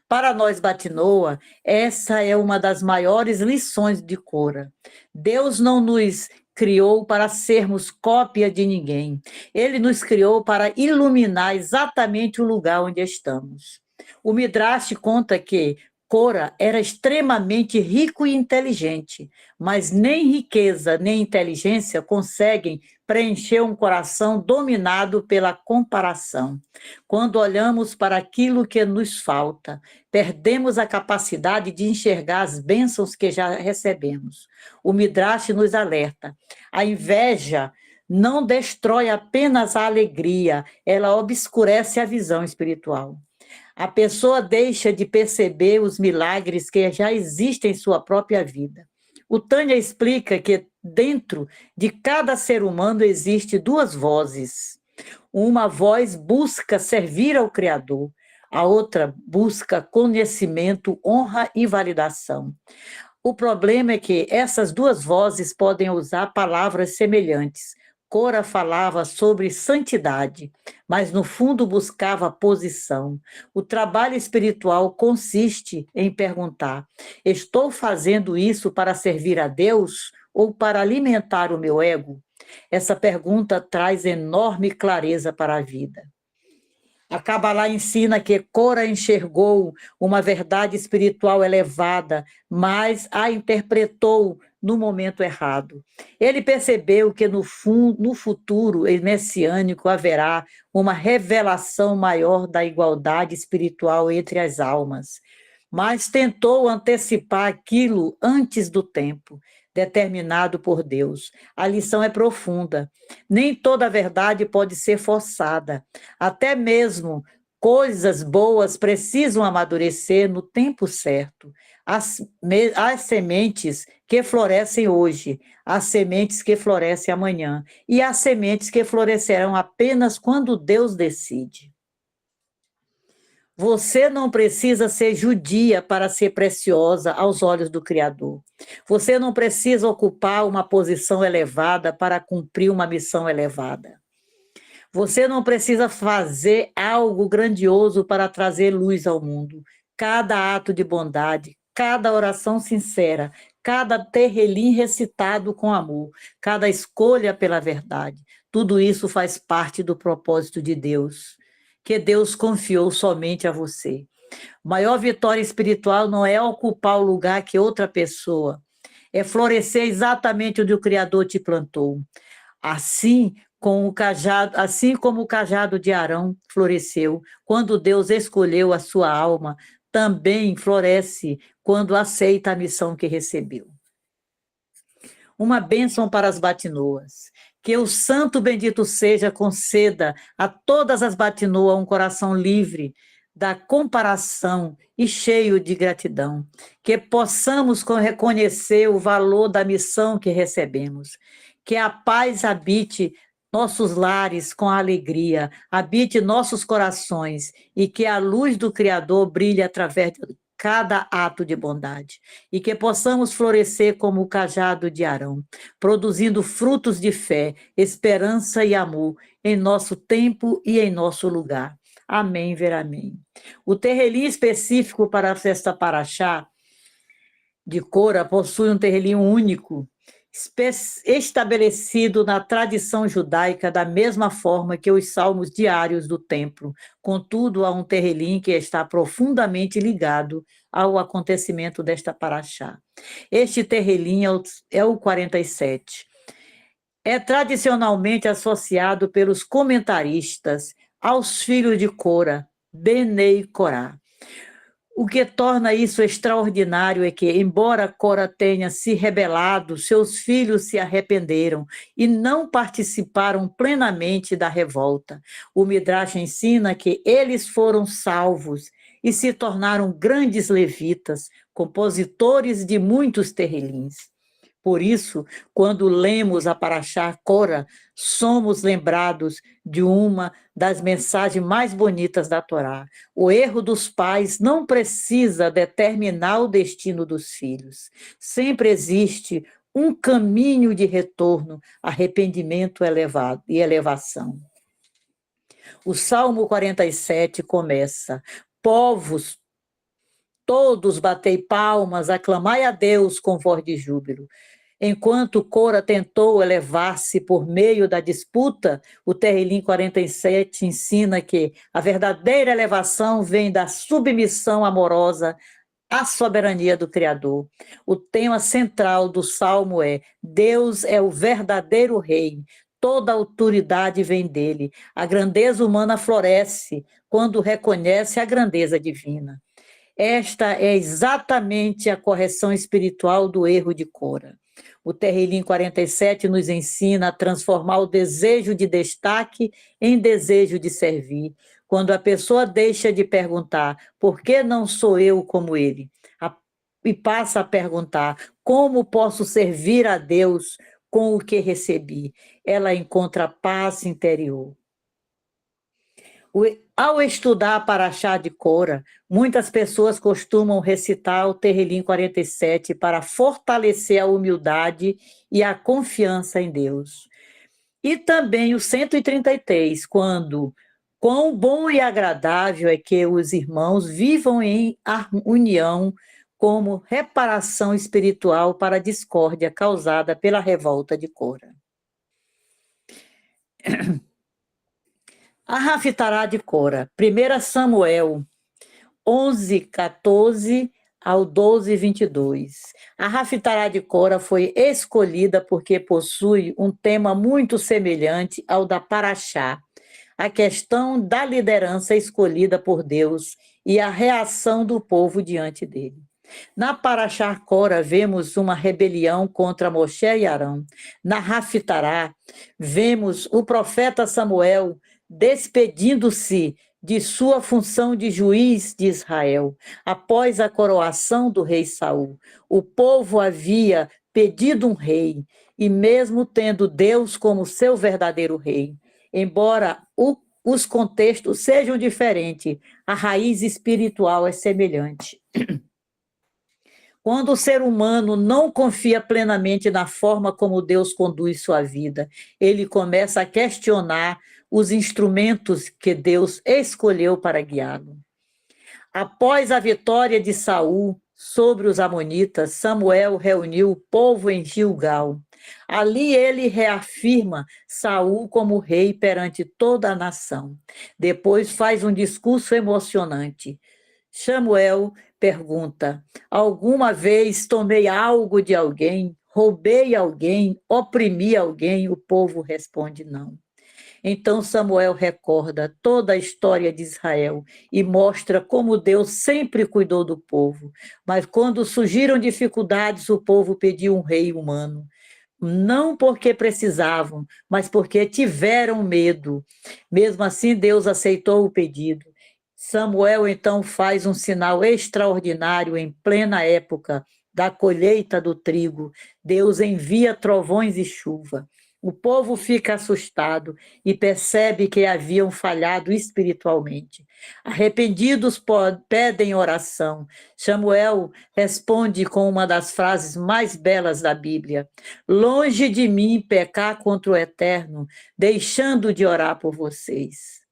Para nós, Batinoa, essa é uma das maiores lições de Cora. Deus não nos criou para sermos cópia de ninguém. Ele nos criou para iluminar exatamente o lugar onde estamos. O Midrash conta que Cora era extremamente rico e inteligente, mas nem riqueza nem inteligência conseguem preencher um coração dominado pela comparação. Quando olhamos para aquilo que nos falta, perdemos a capacidade de enxergar as bênçãos que já recebemos. O Midrash nos alerta. A inveja não destrói apenas a alegria, ela obscurece a visão espiritual. A pessoa deixa de perceber os milagres que já existem em sua própria vida. O Tânia explica que dentro de cada ser humano existe duas vozes. Uma voz busca servir ao Criador, a outra busca conhecimento, honra e validação. O problema é que essas duas vozes podem usar palavras semelhantes. Cora falava sobre santidade, mas no fundo buscava posição. O trabalho espiritual consiste em perguntar: estou fazendo isso para servir a Deus ou para alimentar o meu ego? Essa pergunta traz enorme clareza para a vida. A Kabbalah ensina que Cora enxergou uma verdade espiritual elevada, mas a interpretou no momento errado. Ele percebeu que no futuro messiânico haverá uma revelação maior da igualdade espiritual entre as almas, mas tentou antecipar aquilo antes do tempo determinado por Deus. A lição é profunda. Nem toda a verdade pode ser forçada. Até mesmo coisas boas precisam amadurecer no tempo certo. As sementes que florescem hoje, as sementes que florescem amanhã, e as sementes que florescerão apenas quando Deus decide. Você não precisa ser judia para ser preciosa aos olhos do Criador. Você não precisa ocupar uma posição elevada para cumprir uma missão elevada. Você não precisa fazer algo grandioso para trazer luz ao mundo. Cada ato de bondade, cada oração sincera, cada terrelim recitado com amor, cada escolha pela verdade, tudo isso faz parte do propósito de Deus, que Deus confiou somente a você. Maior vitória espiritual não é ocupar o lugar que outra pessoa, é florescer exatamente onde o Criador te plantou. Assim como o cajado de Arão floresceu, quando Deus escolheu a sua alma, também floresce quando aceita a missão que recebeu. Uma bênção para as batinoas. Que o santo bendito seja conceda a todas as batinoas um coração livre da comparação e cheio de gratidão, que possamos reconhecer o valor da missão que recebemos, que a paz habite nossos lares com alegria, habite nossos corações e que a luz do Criador brilhe através de cada ato de bondade e que possamos florescer como o cajado de Arão, produzindo frutos de fé, esperança e amor em nosso tempo e em nosso lugar. Amém, ver amém. O terrelim específico para esta paraxá de Cora possui um terrelim único, estabelecido na tradição judaica da mesma forma que os salmos diários do templo. Contudo, há um terrelim que está profundamente ligado ao acontecimento desta paraxá. Este terrelim é o 47. É tradicionalmente associado pelos comentaristas aos filhos de Cora, Benei Corá. O que torna isso extraordinário é que, embora Cora tenha se rebelado, seus filhos se arrependeram e não participaram plenamente da revolta. O Midrash ensina que eles foram salvos e se tornaram grandes levitas, compositores de muitos terrelins. Por isso, quando lemos a Paraxá Cora, somos lembrados de uma das mensagens mais bonitas da Torá. O erro dos pais não precisa determinar o destino dos filhos. Sempre existe um caminho de retorno, arrependimento e elevação. O Salmo 47 começa: povos, todos batei palmas, aclamai a Deus com voz de júbilo. Enquanto Cora tentou elevar-se por meio da disputa, o terrelim 47 ensina que a verdadeira elevação vem da submissão amorosa à soberania do Criador. O tema central do Salmo é: Deus é o verdadeiro rei, toda autoridade vem dele. A grandeza humana floresce quando reconhece a grandeza divina. Esta é exatamente a correção espiritual do erro de Cora. O terrelim 47 nos ensina a transformar o desejo de destaque em desejo de servir. Quando a pessoa deixa de perguntar por que não sou eu como ele, e passa a perguntar como posso servir a Deus com o que recebi, ela encontra paz interior. Ao estudar a Paraxá de Cora, muitas pessoas costumam recitar o terrelim 47 para fortalecer a humildade e a confiança em Deus. E também o 133, quando quão bom e agradável é que os irmãos vivam em união como reparação espiritual para a discórdia causada pela revolta de Cora. A Haftará de Cora, 1 Samuel 11:14 ao 12:22. A Haftará de Cora foi escolhida porque possui um tema muito semelhante ao da Paraxá, a questão da liderança escolhida por Deus e a reação do povo diante dele. Na Paraxá Cora, vemos uma rebelião contra Moshe e Arão. Na Haftará, vemos o profeta Samuel despedindo-se de sua função de juiz de Israel. Após a coroação do rei Saul, o povo havia pedido um rei, e mesmo tendo Deus como seu verdadeiro rei, embora os contextos sejam diferentes, a raiz espiritual é semelhante. Quando o ser humano não confia plenamente na forma como Deus conduz sua vida, ele começa a questionar os instrumentos que Deus escolheu para guiá-lo. Após a vitória de Saul sobre os amonitas, Samuel reuniu o povo em Gilgal. Ali ele reafirma Saul como rei perante toda a nação. Depois faz um discurso emocionante. Samuel pergunta: alguma vez tomei algo de alguém? Roubei alguém? Oprimi alguém? O povo responde não. Então Samuel recorda toda a história de Israel e mostra como Deus sempre cuidou do povo. Mas quando surgiram dificuldades, o povo pediu um rei humano. Não porque precisavam, mas porque tiveram medo. Mesmo assim, Deus aceitou o pedido. Samuel então faz um sinal extraordinário em plena época da colheita do trigo. Deus envia trovões e chuva. O povo fica assustado e percebe que haviam falhado espiritualmente. Arrependidos pedem oração. Samuel responde com uma das frases mais belas da Bíblia: longe de mim pecar contra o Eterno, deixando de orar por vocês.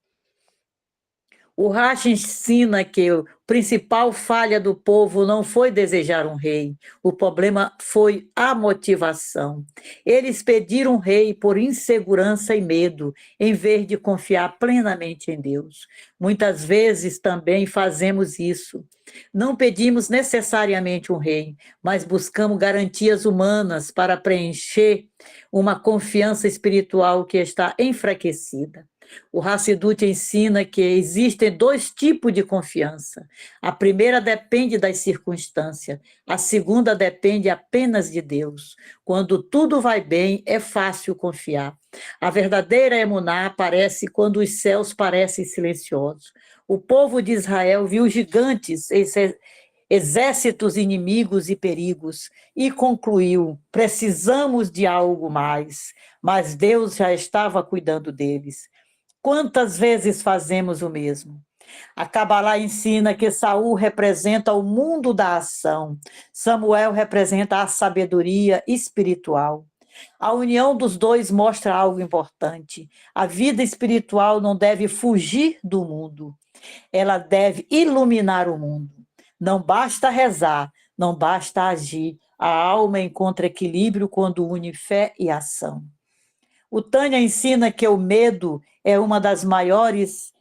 O Rashi ensina que a principal falha do povo não foi desejar um rei, o problema foi a motivação. Eles pediram um rei por insegurança e medo, em vez de confiar plenamente em Deus. Muitas vezes também fazemos isso. Não pedimos necessariamente um rei, mas buscamos garantias humanas para preencher uma confiança espiritual que está enfraquecida. O Hassidut ensina que existem dois tipos de confiança. A primeira depende das circunstâncias, a segunda depende apenas de Deus. Quando tudo vai bem, é fácil confiar. A verdadeira emuná aparece quando os céus parecem silenciosos. O povo de Israel viu gigantes, exércitos inimigos e perigos, e concluiu: precisamos de algo mais, mas Deus já estava cuidando deles. Quantas vezes fazemos o mesmo? A Cabalá ensina que Saul representa o mundo da ação, Samuel representa a sabedoria espiritual. A união dos dois mostra algo importante. A vida espiritual não deve fugir do mundo, ela deve iluminar o mundo. Não basta rezar, não basta agir. A alma encontra equilíbrio quando une fé e ação. O Tânia ensina que o medo é uma das maiores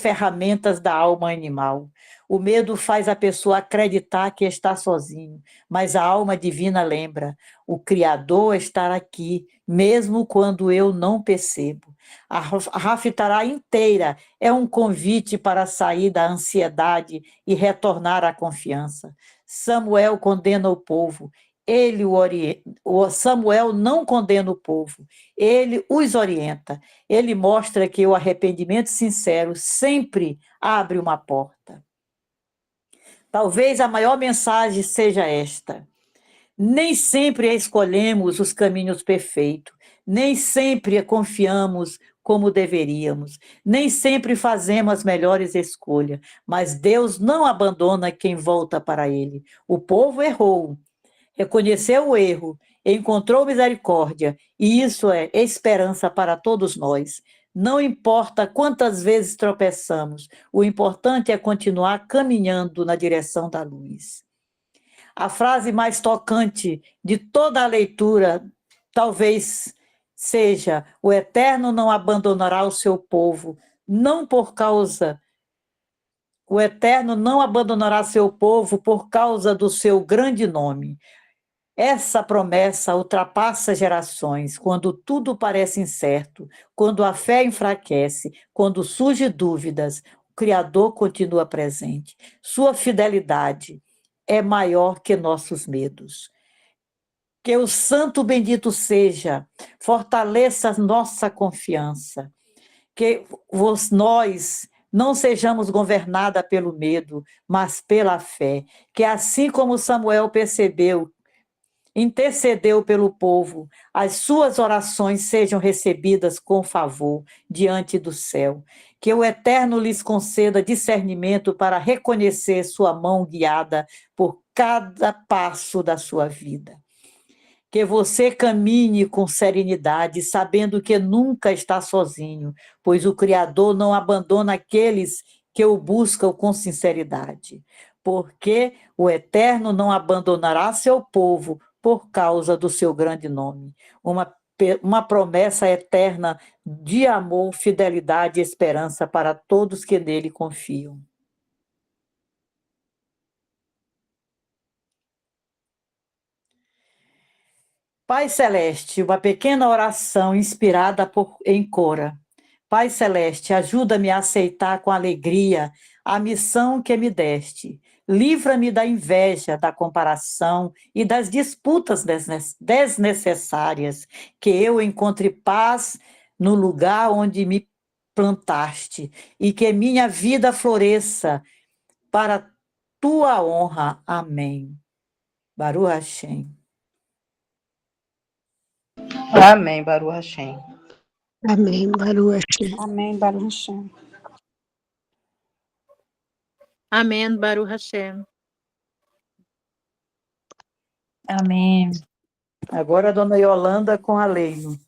ferramentas da alma animal. O medo faz a pessoa acreditar que está sozinho, mas a alma divina lembra: o Criador está aqui, mesmo quando eu não percebo. A Haftarah inteira é um convite para sair da ansiedade e retornar à confiança. Samuel condena o povo. Samuel não condena o povo, ele os orienta. Ele mostra que o arrependimento sincero sempre abre uma porta. Talvez a maior mensagem seja esta: nem sempre escolhemos os caminhos perfeitos, nem sempre confiamos como deveríamos, nem sempre fazemos as melhores escolhas, mas Deus não abandona quem volta para Ele. O povo errou, reconheceu o erro, encontrou misericórdia, e isso é esperança para todos nós. Não importa quantas vezes tropeçamos, o importante é continuar caminhando na direção da luz. A frase mais tocante de toda a leitura talvez seja: o Eterno não abandonará o seu povo, o Eterno não abandonará seu povo por causa do seu grande nome. Essa promessa ultrapassa gerações, quando tudo parece incerto, quando a fé enfraquece, quando surgem dúvidas, o Criador continua presente. Sua fidelidade é maior que nossos medos. Que o Santo Bendito seja, fortaleça nossa confiança, que nós não sejamos governados pelo medo, mas pela fé, que assim como Samuel intercedeu pelo povo, as suas orações sejam recebidas com favor diante do céu. Que o Eterno lhes conceda discernimento para reconhecer sua mão guiada por cada passo da sua vida. Que você caminhe com serenidade, sabendo que nunca está sozinho, pois o Criador não abandona aqueles que o buscam com sinceridade. Porque o Eterno não abandonará seu povo por causa do seu grande nome. Uma promessa eterna de amor, fidelidade e esperança para todos que nele confiam. Pai Celeste, uma pequena oração inspirada em Cora. Pai Celeste, ajuda-me a aceitar com alegria a missão que me deste. Livra-me da inveja, da comparação e das disputas desnecessárias. Que eu encontre paz no lugar onde me plantaste, e que minha vida floresça para tua honra. Amém. Baruch Hashem.
Amém, Baruch Hashem.
Amém, Baruch Hashem.
Amém, Baruch Hashem.
Amém, Baruch Hashem.
Amém.
Agora a dona Yolanda com a Leino.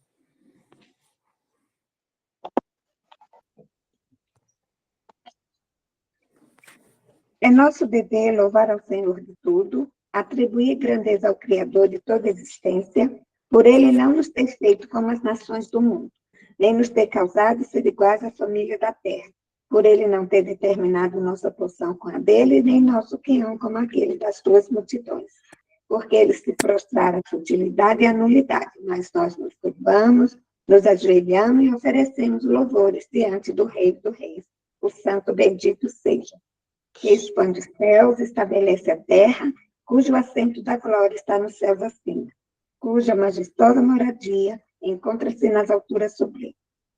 É nosso dever louvar ao Senhor de tudo, atribuir grandeza ao Criador de toda existência, por ele não nos ter feito como as nações do mundo, nem nos ter causado ser iguais à família da terra, por ele não ter determinado nossa porção com a dele, nem nosso quinhão como aquele das suas multidões, porque eles se prostraram à futilidade e à nulidade, mas nós nos curvamos, nos ajoelhamos e oferecemos louvores diante do Rei dos Reis, o Santo bendito seja, que expande os céus, estabelece a terra, cujo assento da glória está nos céus acima, cuja majestosa moradia encontra-se nas alturas sublimes.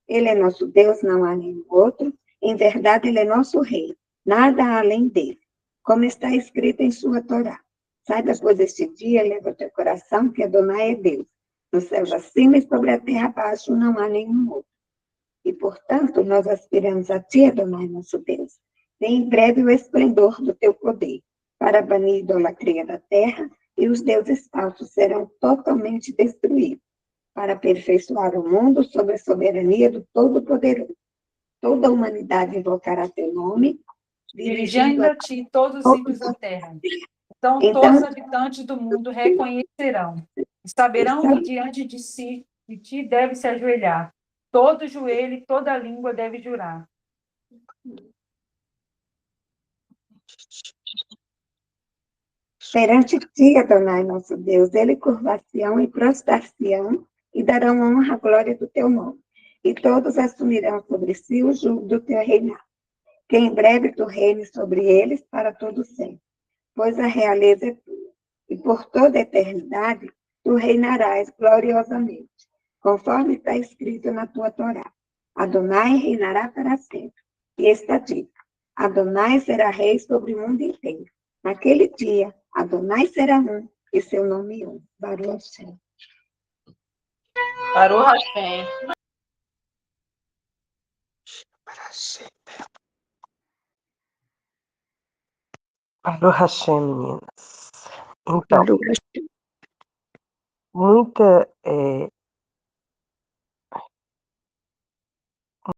Ele é nosso Deus, não há nenhum outro, em verdade ele é nosso Rei, nada há além dele, como está escrito em sua Torá. Saiba, pois, este dia, leva o teu coração, que Adonai é Deus. Nos céus acima e sobre a terra abaixo não há nenhum outro. E, portanto, nós aspiramos a ti, Adonai, nosso Deus. Vem em breve o esplendor do teu poder, para banir a idolatria da terra, e os deuses falsos serão totalmente destruídos, para aperfeiçoar o mundo sob a soberania do Todo-Poderoso. Toda a humanidade invocará teu nome,
Dirigindo a ti todos os ímpios da terra. Então todos os habitantes do mundo reconhecerão e saberão que diante de ti deve se ajoelhar. Todo joelho e toda língua deve jurar.
Perante ti, Adonai, nosso Deus, ele curvar-se-ão e prostrar-se-ão e darão honra à glória do teu nome. E todos assumirão sobre si o jugo do teu reinado. Que em breve tu reines sobre eles para todo sempre, pois a realeza é tua. E por toda a eternidade tu reinarás gloriosamente, conforme está escrito na tua Torá. Adonai reinará para sempre. E está dito: Adonai será rei sobre o mundo inteiro. Naquele dia, Adonai será um, e seu nome um. Baruch Hashem.
Baruch Hashem.
Baruch Hashem, meninas. Então,
Baruch Hashem.
muita